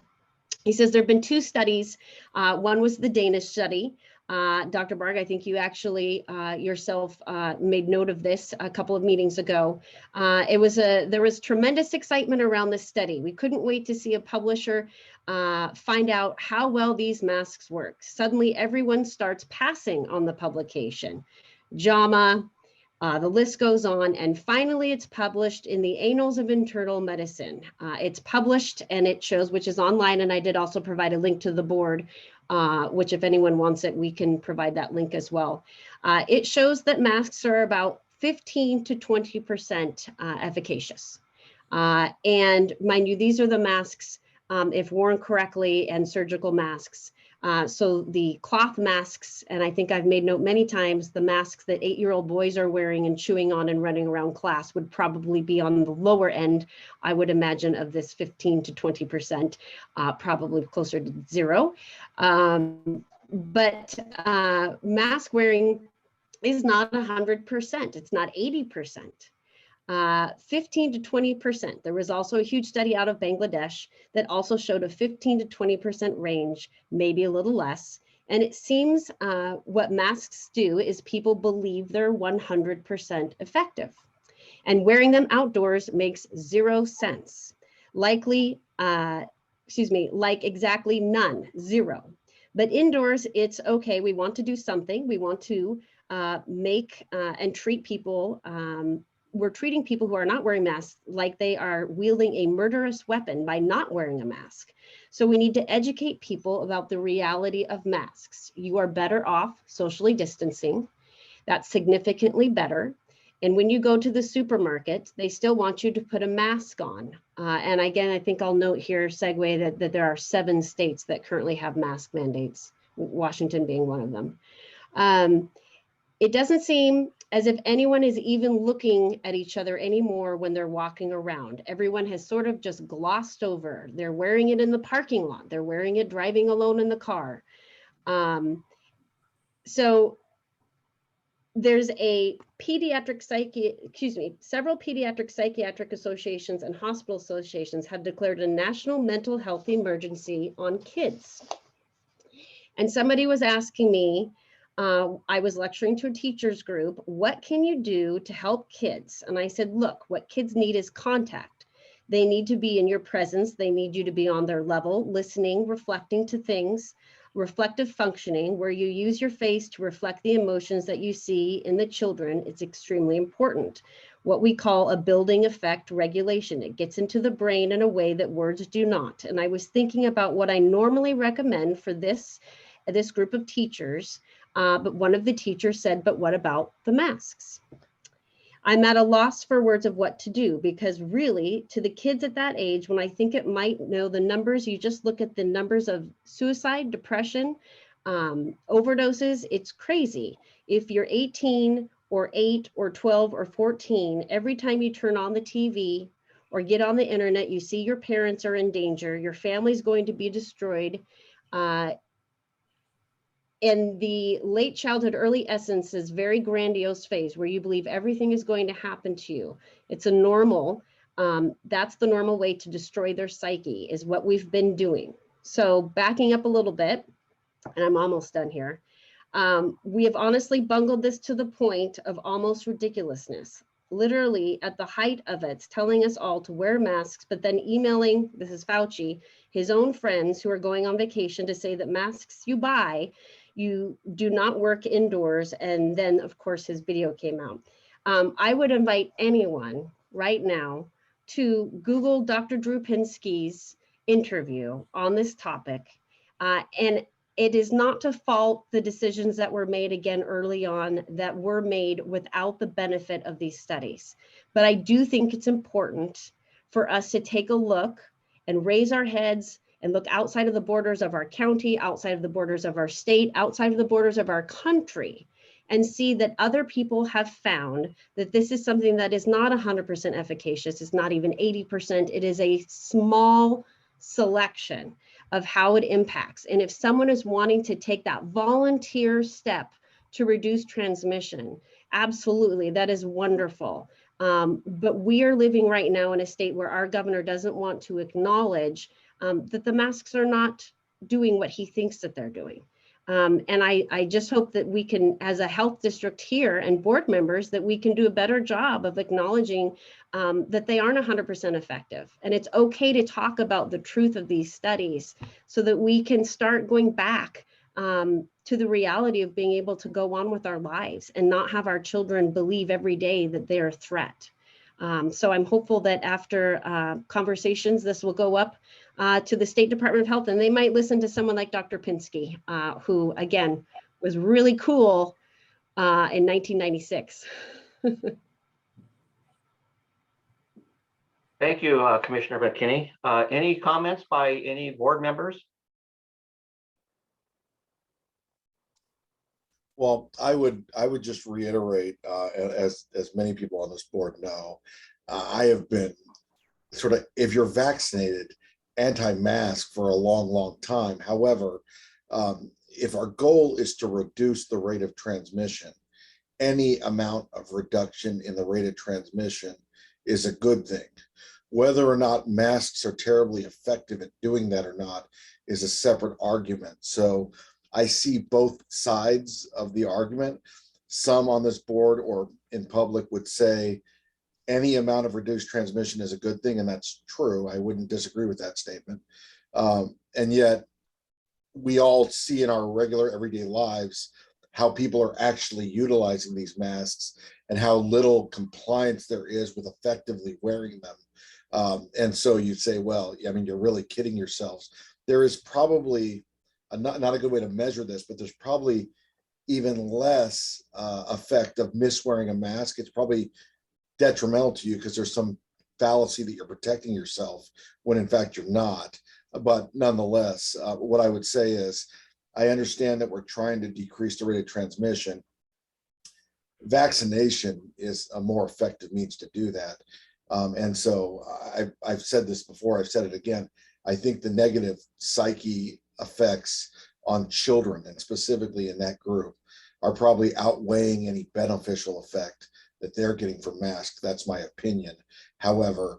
Speaker 7: He says there have been two studies. One was the Danish study. Dr. Barg, I think you actually yourself made note of this a couple of meetings ago. There was tremendous excitement around this study. We couldn't wait to see a publisher find out how well these masks work. Suddenly, everyone starts passing on the publication. JAMA, the list goes on, and finally it's published in the Annals of Internal Medicine. It's published and it shows, which is online, and I did also provide a link to the board, which if anyone wants it, we can provide that link as well. It shows that masks are about 15 to 20% efficacious. And mind you, these are the masks, if worn correctly, and surgical masks. So the cloth masks, and I think I've made note many times, the masks that 8-year-old boys are wearing and chewing on and running around class would probably be on the lower end, I would imagine, of this 15 to 20%, probably closer to 0. But mask wearing is not 100%, it's not 80%. 15 to 20%. There was also a huge study out of Bangladesh that also showed a 15 to 20% range, maybe a little less. And it seems what masks do is people believe they're 100% effective. And wearing them outdoors makes 0 sense. Like exactly none, 0. But indoors, it's okay. We want to do something. We want to make and treat people. We're treating people who are not wearing masks like they are wielding a murderous weapon by not wearing a mask. So we need to educate people about the reality of masks. You are better off socially distancing. That's significantly better. And when you go to the supermarket, they still want you to put a mask on. And again, I think I'll note here, segue, that there are 7 states that currently have mask mandates, Washington being one of them. It doesn't seem as if anyone is even looking at each other anymore when they're walking around. Everyone has sort of just glossed over. They're wearing it in the parking lot. They're wearing it driving alone in the car. So there's a several pediatric psychiatric associations and hospital associations have declared a national mental health emergency on kids. And somebody was asking me, I was lecturing to a teachers group, what can you do to help kids? And I said, look, what kids need is contact. They need to be in your presence. They need you to be on their level, listening, reflecting to things. reflective functioning, where you use your face to reflect the emotions that you see in the children. It's extremely important. What we call a building effect regulation. It gets into the brain in a way that words do not. And I was thinking about what I normally recommend for this group of teachers, but one of the teachers said, but what about the masks? I'm at a loss for words of what to do, because really to the kids at that age, when I think it might know the numbers, you just look at the numbers of suicide, depression, overdoses, it's crazy. If you're 18 or 8 or 12 or 14, every time you turn on the TV or get on the internet, you see your parents are in danger, your family's going to be destroyed. In the late childhood, early essence is very grandiose phase where you believe everything is going to happen to you. It's a normal, that's the normal way to destroy their psyche, is what we've been doing. So backing up a little bit, and I'm almost done here. We have honestly bungled this to the point of almost ridiculousness. Literally at the height of it, telling us all to wear masks, but then emailing, this is Fauci, his own friends who are going on vacation to say that masks you buy, you do not work indoors. And then of course his video came out. I would invite anyone right now to Google Dr. Drew Pinsky's interview on this topic. And it is not to fault the decisions that were made again early on that were made without the benefit of these studies. But I do think it's important for us to take a look and raise our heads and look outside of the borders of our county, outside of the borders of our state, outside of the borders of our country, and see that other people have found that this is something that is not 100% efficacious. It's not even 80%. It is a small selection of how it impacts. And if someone is wanting to take that volunteer step to reduce transmission, absolutely, that is wonderful. But we are living right now in a state where our governor doesn't want to acknowledge that the masks are not doing what he thinks that they're doing. And I just hope that we can, as a health district here and board members, that we can do a better job of acknowledging that they aren't 100% effective. And it's okay to talk about the truth of these studies so that we can start going back to the reality of being able to go on with our lives and not have our children believe every day that they're a threat. So I'm hopeful that after conversations, this will go up to the State Department of Health, and they might listen to someone like Dr. Pinsky, who again was really cool in 1996.
Speaker 1: Thank you, Commissioner McKinney. Any comments by any board members?
Speaker 12: Well, I would just reiterate, as many people on this board know, I have been sort of, if you're vaccinated, anti-mask for a long time. However, if our goal is to reduce the rate of transmission, any amount of reduction in the rate of transmission is a good thing. Whether or not masks are terribly effective at doing that or not is a separate argument. So I see both sides of the argument. Some on this board or in public would say any amount of reduced transmission is a good thing, and that's true. I wouldn't disagree with that statement. And yet we all see in our regular everyday lives how people are actually utilizing these masks and how little compliance there is with effectively wearing them. And so you say, well, I mean, you're really kidding yourselves. There is probably not a good way to measure this, but there's probably even less effect of miswearing a mask. It's probably detrimental to you because there's some fallacy that you're protecting yourself when in fact you're not. But nonetheless, what I would say is, I understand that we're trying to decrease the rate of transmission. Vaccination is a more effective means to do that. And so I've said this before, I've said it again. I think the negative psyche effects on children, and specifically in that group, are probably outweighing any beneficial effect that they're getting from masks. That's my opinion. However,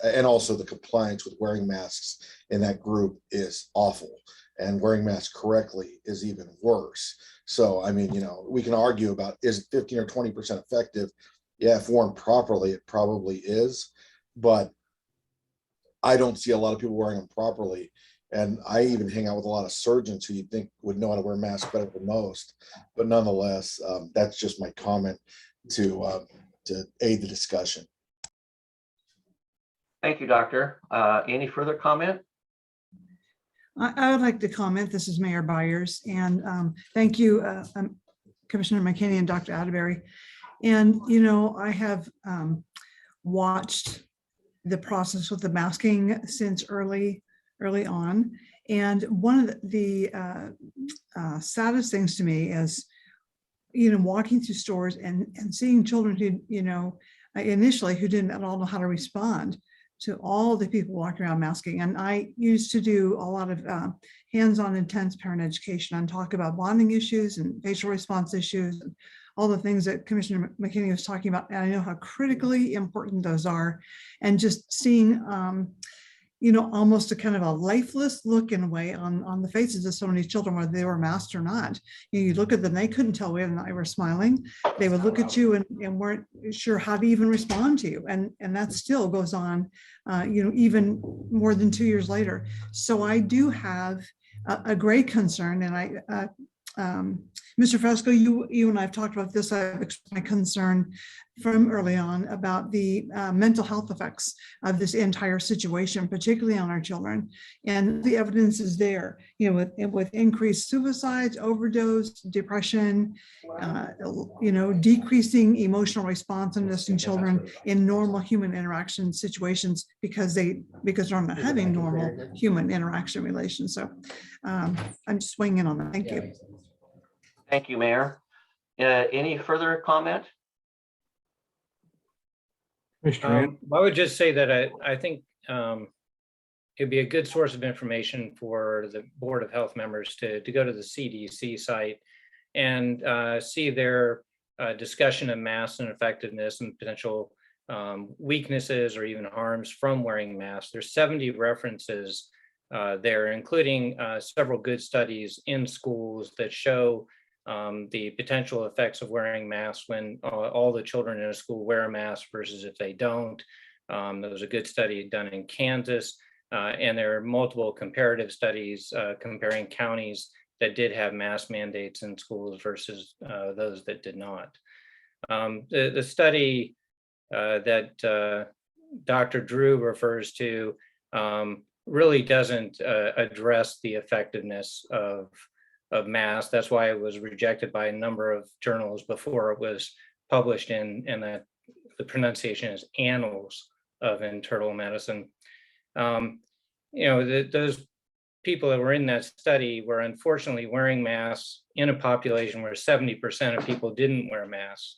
Speaker 12: and also the compliance with wearing masks in that group is awful, and wearing masks correctly is even worse. So, I mean, you know, we can argue about, is it 15 or 20% effective? Yeah, if worn properly, it probably is, but I don't see a lot of people wearing them properly And I even hang out with a lot of surgeons who you think would know how to wear masks better than most. But nonetheless, that's just my comment to aid the discussion.
Speaker 1: Thank you, Doctor. Any further comment?
Speaker 11: I would like to comment. This is Mayor Byers, and thank you, Commissioner McKinney and Dr. Atterbury. And, you know, I have watched the process with the masking since early on. And one of the saddest things to me is, you know, walking through stores and seeing children who, you know, initially who didn't at all know how to respond to all the people walking around masking. And I used to do a lot of hands-on intense parent education and talk about bonding issues and facial response issues and all the things that Commissioner McKinney was talking about. And I know how critically important those are. And just seeing, you know, almost a kind of a lifeless look in a way on the faces of so many children, whether they were masked or not. You look at them, they couldn't tell whether or not they were smiling. They would look at you and weren't sure how to even respond to you. And that still goes on, you know, even more than 2 years later. So I do have a great concern, and Mr. Fresco, you and I have talked about this. I've expressed my concern from early on about the mental health effects of this entire situation, particularly on our children. And the evidence is there, you know, with increased suicides, overdose, depression, you know, decreasing emotional responsiveness in children in normal human interaction situations because they're not having normal human interaction relations. So I'm just weighing in on that. Thank you.
Speaker 1: Thank you, Mayor. Any further comment?
Speaker 4: Mr.
Speaker 10: I would just say that I think it'd be a good source of information for the Board of Health members to go to the CDC site and see their discussion of masks and effectiveness and potential weaknesses or even harms from wearing masks. There's 70 references there, including several good studies in schools that show the potential effects of wearing masks when all the children in a school wear a mask versus if they don't. There was a good study done in Kansas, and there are multiple comparative studies comparing counties that did have mask mandates in schools versus those that did not. The study that Dr. Drew refers to really doesn't address the effectiveness of masks. That's why it was rejected by a number of journals before it was published in the pronunciation is Annals of Internal Medicine. You know, those people that were in that study were unfortunately wearing masks in a population where 70% of people didn't wear masks.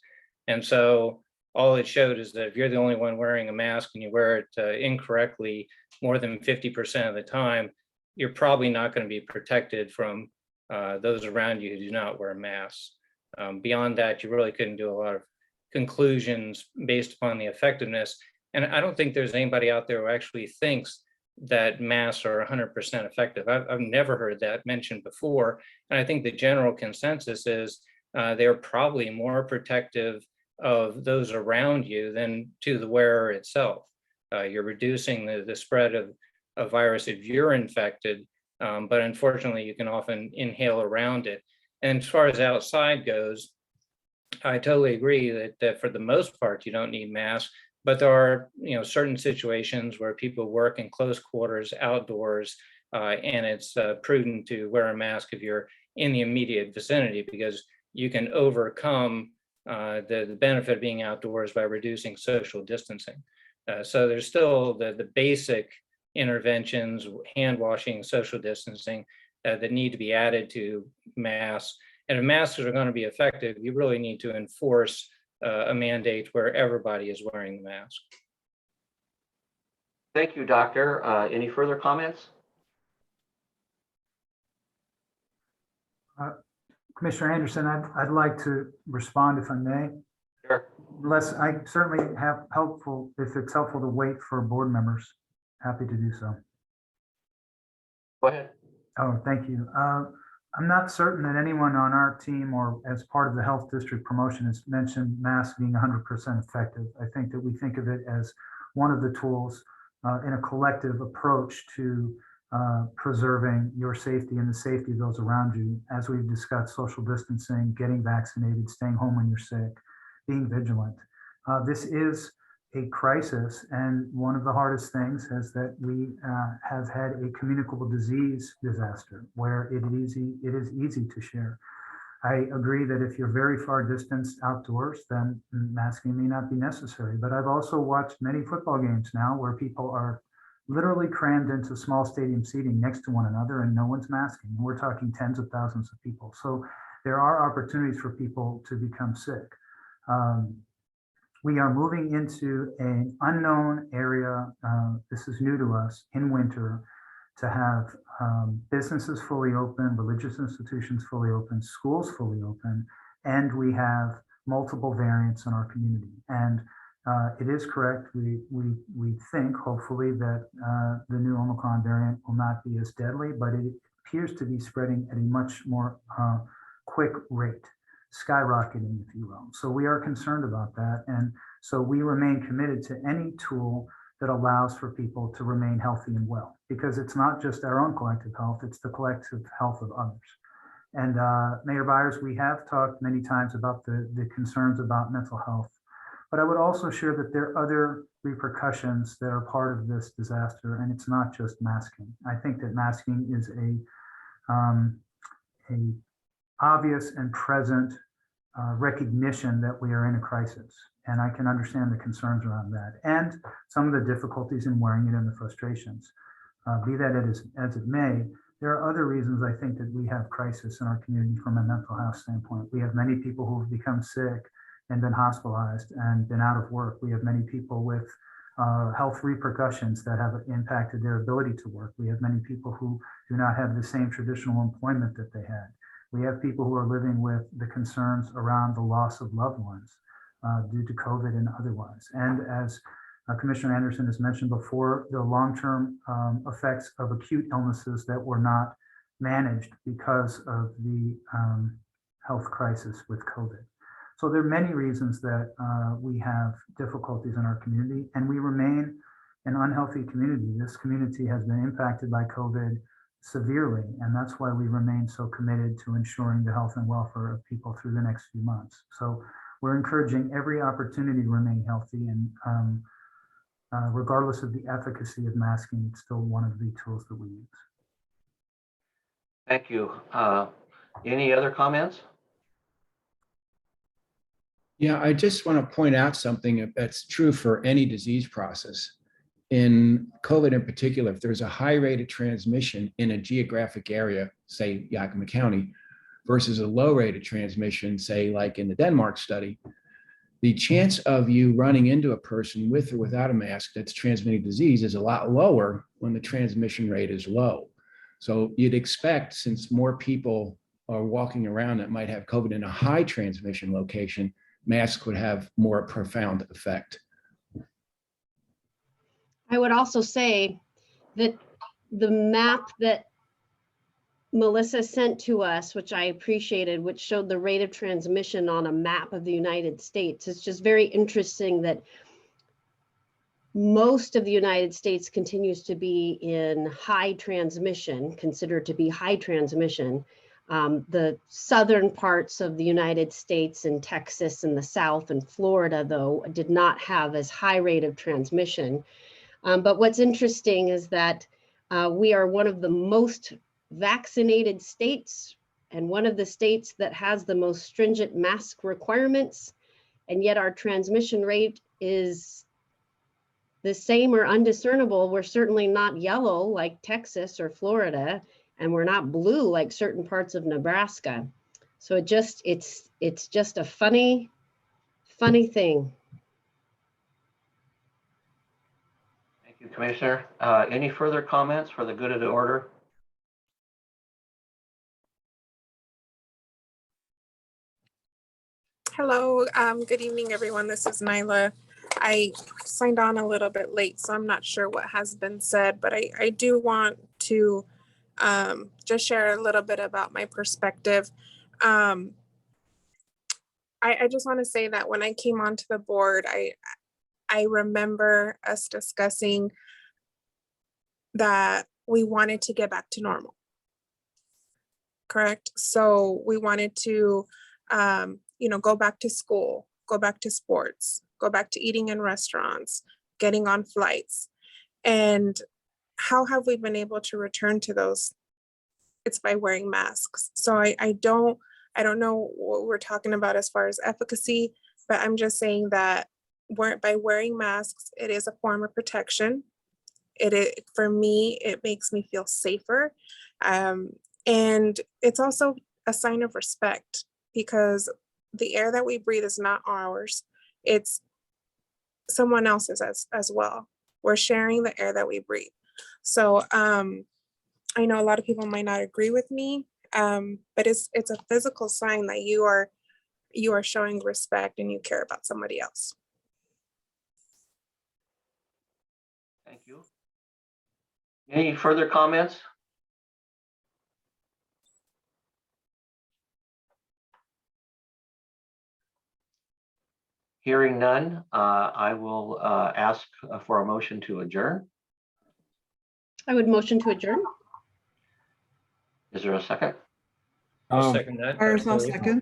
Speaker 10: And so all it showed is that if you're the only one wearing a mask and you wear it incorrectly more than 50% of the time, you're probably not going to be protected from those around you who do not wear masks. Beyond that, you really couldn't do a lot of conclusions based upon the effectiveness. And I don't think there's anybody out there who actually thinks that masks are 100% effective. I've never heard that mentioned before. And I think the general consensus is they're probably more protective of those around you than to the wearer itself. You're reducing the spread of a virus if you're infected, but unfortunately you can often inhale around it. And as far as outside goes, I totally agree that for the most part, you don't need masks, but there are, you know, certain situations where people work in close quarters outdoors, and it's prudent to wear a mask if you're in the immediate vicinity, because you can overcome the benefit of being outdoors by reducing social distancing. So there's still the basic interventions, hand washing, social distancing, that need to be added to masks. And if masks are going to be effective, you really need to enforce a mandate where everybody is wearing the mask.
Speaker 1: Thank you, Doctor. Any further comments?
Speaker 9: Commissioner Anderson, I'd like to respond if I may.
Speaker 1: Sure.
Speaker 9: Unless I certainly have helpful, if it's helpful to wait for board members, happy to do so.
Speaker 1: Go ahead.
Speaker 9: Oh, thank you. I'm not certain that anyone on our team or as part of the health district promotion has mentioned masks being 100% effective. I think that we think of it as one of the tools in a collective approach to preserving your safety and the safety of those around you. As we've discussed, social distancing, getting vaccinated, staying home when you're sick, being vigilant. This is a crisis, and one of the hardest things is that we have had a communicable disease disaster where it is easy to share. I agree that if you're very far distanced outdoors, then masking may not be necessary. But I've also watched many football games now where people are literally crammed into small stadium seating next to one another and no one's masking. We're talking tens of thousands of people. So there are opportunities for people to become sick. We are moving into an unknown area. This is new to us in winter, to have businesses fully open, religious institutions fully open, schools fully open, and we have multiple variants in our community. And it is correct. We think, hopefully, that the new Omicron variant will not be as deadly, but it appears to be spreading at a much more quick rate, skyrocketing, if you will. So we are concerned about that. And so we remain committed to any tool that allows for people to remain healthy and well, because it's not just our own collective health, it's the collective health of others. And Mayor Byers, we have talked many times about the concerns about mental health, but I would also share that there are other repercussions that are part of this disaster, and it's not just masking. I think that masking is a obvious and present recognition that we are in a crisis. And I can understand the concerns around that and some of the difficulties in wearing it and the frustrations. Be that as it may, there are other reasons I think that we have crisis in our community from a mental health standpoint. We have many people who have become sick and been hospitalized and been out of work. We have many people with health repercussions that have impacted their ability to work. We have many people who do not have the same traditional employment that they had. We have people who are living with the concerns around the loss of loved ones due to COVID and otherwise. And as Commissioner Anderson has mentioned before, the long-term effects of acute illnesses that were not managed because of the health crisis with COVID. So there are many reasons that we have difficulties in our community, and we remain an unhealthy community. This community has been impacted by COVID severely, and that's why we remain so committed to ensuring the health and welfare of people through the next few months. So we're encouraging every opportunity to remain healthy, and regardless of the efficacy of masking, it's still one of the tools that we use.
Speaker 1: Thank you. Any other comments?
Speaker 8: Yeah, I just want to point out something that's true for any disease process. In COVID in particular, if there's a high rate of transmission in a geographic area, say Yakima County, versus a low rate of transmission, say like in the Denmark study, the chance of you running into a person with or without a mask that's transmitting disease is a lot lower when the transmission rate is low. So you'd expect, since more people are walking around that might have COVID in a high transmission location, masks would have more profound effect.
Speaker 7: I would also say that the map that Melissa sent to us, which I appreciated, which showed the rate of transmission on a map of the United States. It's just very interesting that most of the United States continues to be in high transmission, considered to be high transmission. The southern parts of the United States and Texas and the South and Florida, though, did not have as high rate of transmission. But what's interesting is that we are one of the most vaccinated states and one of the states that has the most stringent mask requirements, and yet our transmission rate is the same or undiscernible. We're certainly not yellow like Texas or Florida, and we're not blue like certain parts of Nebraska. So it's just a funny thing.
Speaker 1: Thank you, Commissioner. Any further comments for the good of the order?
Speaker 13: Hello, good evening, everyone. This is Nyla. I signed on a little bit late, so I'm not sure what has been said, but I do want to just share a little bit about my perspective. I just want to say that when I came onto the board, I remember us discussing that we wanted to get back to normal. Correct? So we wanted to, go back to school, go back to sports, go back to eating in restaurants, getting on flights. And how have we been able to return to those? It's by wearing masks. So I don't know what we're talking about as far as efficacy, but I'm just saying that by wearing masks, it is a form of protection. For me, it makes me feel safer. And it's also a sign of respect, because the air that we breathe is not ours. It's someone else's as well. We're sharing the air that we breathe. So I know a lot of people might not agree with me, but it's a physical sign that you are showing respect and you care about somebody else.
Speaker 1: Thank you. Any further comments? Hearing none, I will ask for a motion to adjourn.
Speaker 7: I would motion to adjourn.
Speaker 1: Is there a second?
Speaker 10: I'll second that.
Speaker 11: Myers, I'll
Speaker 10: Chloe.
Speaker 11: second.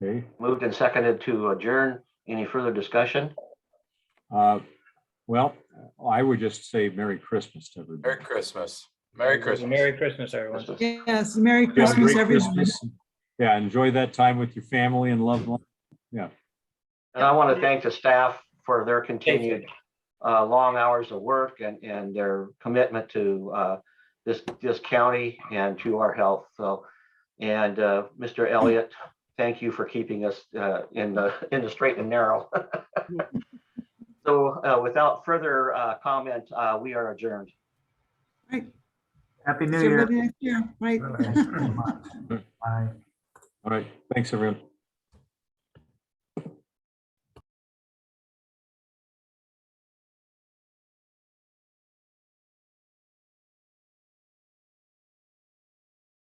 Speaker 4: Okay.
Speaker 1: Moved and seconded to adjourn. Any further discussion?
Speaker 4: Well, I would just say Merry Christmas to everybody.
Speaker 6: Merry Christmas. Merry Christmas.
Speaker 10: Merry Christmas, everyone.
Speaker 11: Yes, Merry
Speaker 4: Yeah,
Speaker 11: Christmas,
Speaker 4: great
Speaker 11: everyone.
Speaker 4: Christmas. Yeah, enjoy that time with your family and loved ones. Yeah.
Speaker 1: And I want to thank the staff for their continued long hours of work and their commitment to this county and to our health. So, and Mr. Elliott, thank you for keeping us in the straight and narrow. So without further comment, we are adjourned.
Speaker 11: Right.
Speaker 9: Happy New
Speaker 11: See
Speaker 9: Year.
Speaker 11: everybody next year. Right.
Speaker 9: Bye.
Speaker 4: All right. Thanks, everyone.